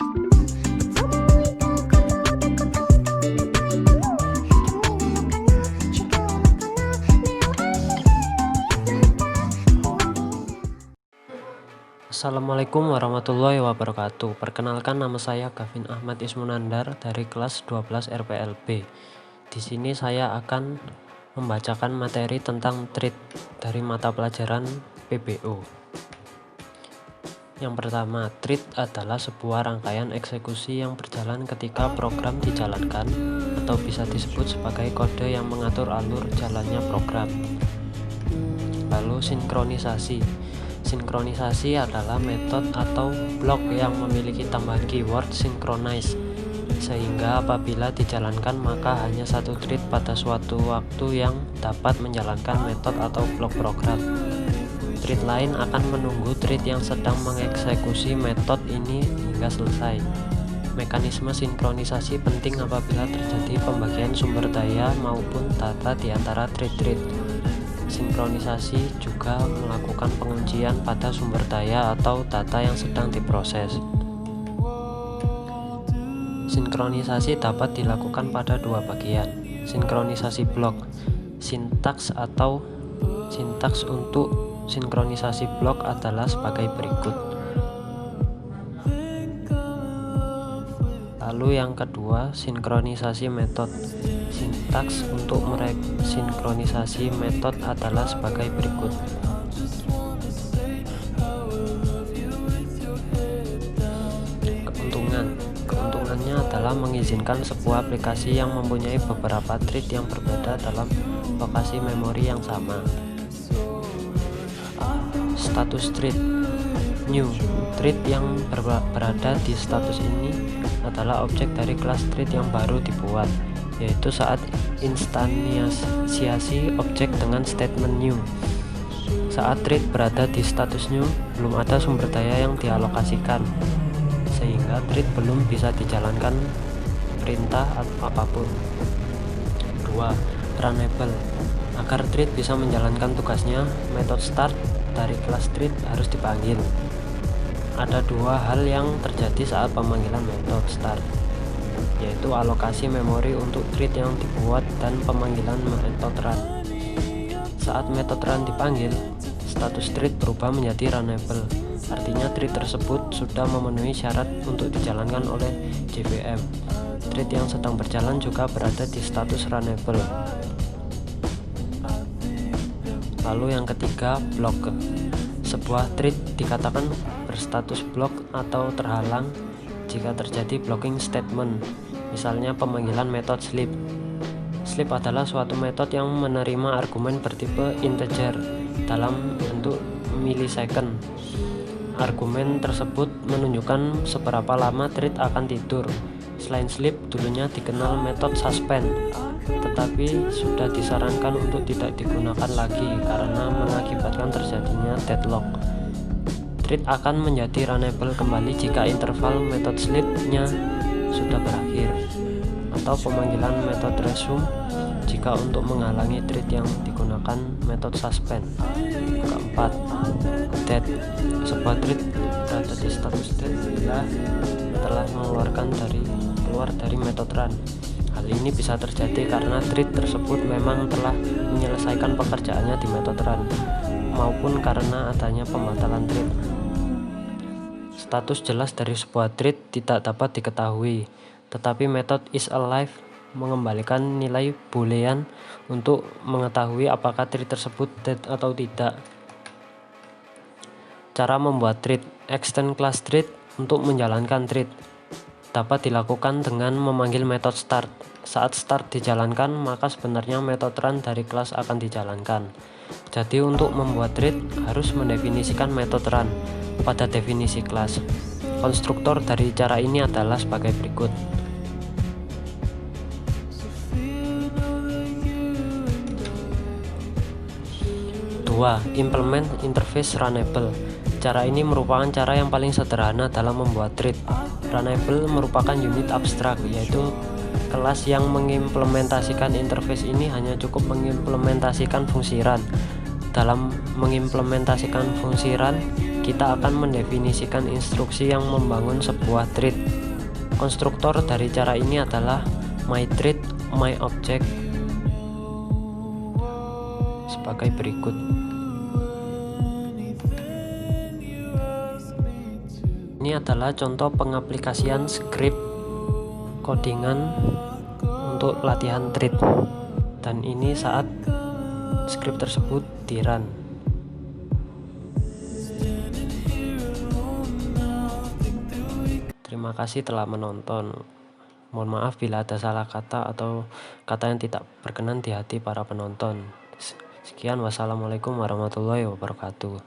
Assalamualaikum warahmatullahi wabarakatuh. Perkenalkan, nama saya Gavin Ahmad Ismunandar dari kelas 12 RPLB. Di sini saya akan membacakan materi tentang treat dari mata pelajaran PBO. Yang pertama, treat adalah sebuah rangkaian eksekusi yang berjalan ketika program dijalankan atau bisa disebut sebagai kode yang mengatur alur jalannya program. Lalu sinkronisasi. Sinkronisasi adalah metode atau blok yang memiliki tambahan keyword synchronize, sehingga apabila dijalankan maka hanya satu thread pada suatu waktu yang dapat menjalankan metode atau blok program. Thread lain akan menunggu thread yang sedang mengeksekusi metode ini hingga selesai. Mekanisme sinkronisasi penting apabila terjadi pembagian sumber daya maupun data di antara thread-thread. Sinkronisasi juga melakukan penguncian pada sumber daya atau data yang sedang diproses. Sinkronisasi dapat dilakukan pada dua bagian. Sinkronisasi blok. Sintaks untuk sinkronisasi blok adalah sebagai berikut. Lalu yang kedua, sinkronisasi metode. Sintaks untuk sinkronisasi metode adalah sebagai berikut. Keuntungannya adalah mengizinkan sebuah aplikasi yang mempunyai beberapa thread yang berbeda dalam lokasi memori yang sama. Status thread. New thread yang berada di status ini adalah objek dari kelas thread yang baru dibuat, yaitu saat instansiasi objek dengan statement new. Saat thread berada di status new, belum ada sumber daya yang dialokasikan, sehingga thread belum bisa dijalankan perintah apapun. 2. Runnable. Agar thread bisa menjalankan tugasnya, metode start dari kelas thread harus dipanggil. Ada dua hal yang terjadi saat pemanggilan metode start, yaitu alokasi memori untuk thread yang dibuat dan pemanggilan metode run. Saat metode run dipanggil, status thread berubah menjadi runnable, artinya thread tersebut sudah memenuhi syarat untuk dijalankan oleh JVM. Thread yang sedang berjalan juga berada di status runnable. Lalu yang ketiga, block. Sebuah thread dikatakan berstatus blok atau terhalang jika terjadi blocking statement, misalnya pemanggilan metode sleep. Sleep adalah suatu metode yang menerima argumen bertipe integer dalam bentuk millisecond. Argumen tersebut menunjukkan seberapa lama thread akan tidur. Selain sleep, dulunya dikenal metode suspend, tetapi sudah disarankan untuk tidak digunakan lagi karena mengakibatkan terjadinya deadlock. Thread akan menjadi runnable kembali jika interval metode sleep-nya sudah berakhir, atau pemanggilan metode resume jika untuk menghalangi thread yang digunakan metode suspend. Keempat, dead. Sebuah thread berada di status dead bila telah keluar dari metode run. Hal ini bisa terjadi karena thread tersebut memang telah menyelesaikan pekerjaannya di metode run, maupun karena adanya pembatalan thread. Status jelas dari sebuah thread tidak dapat diketahui, tetapi metode isAlive mengembalikan nilai boolean untuk mengetahui apakah thread tersebut dead atau tidak. Cara membuat thread. Extend class thread untuk menjalankan thread dapat dilakukan dengan memanggil metode start. Saat start dijalankan, maka sebenarnya metode run dari kelas akan dijalankan. Jadi untuk membuat thread harus mendefinisikan metode run pada definisi kelas. Konstruktor dari cara ini adalah sebagai berikut. Dua, implement interface runnable. Cara ini merupakan cara yang paling sederhana dalam membuat thread. Runnable merupakan unit abstrak, yaitu kelas yang mengimplementasikan interface ini hanya cukup mengimplementasikan fungsi run. Dalam mengimplementasikan fungsi run, kita akan mendefinisikan instruksi yang membangun sebuah thread. Konstruktor dari cara ini adalah myThread, myObject sebagai berikut. Ini adalah contoh pengaplikasian script codingan untuk latihan thread, dan ini saat script tersebut di run. Terima kasih telah menonton. Mohon maaf bila ada salah kata atau kata yang tidak berkenan di hati para penonton. Sekian, wassalamualaikum warahmatullahi wabarakatuh.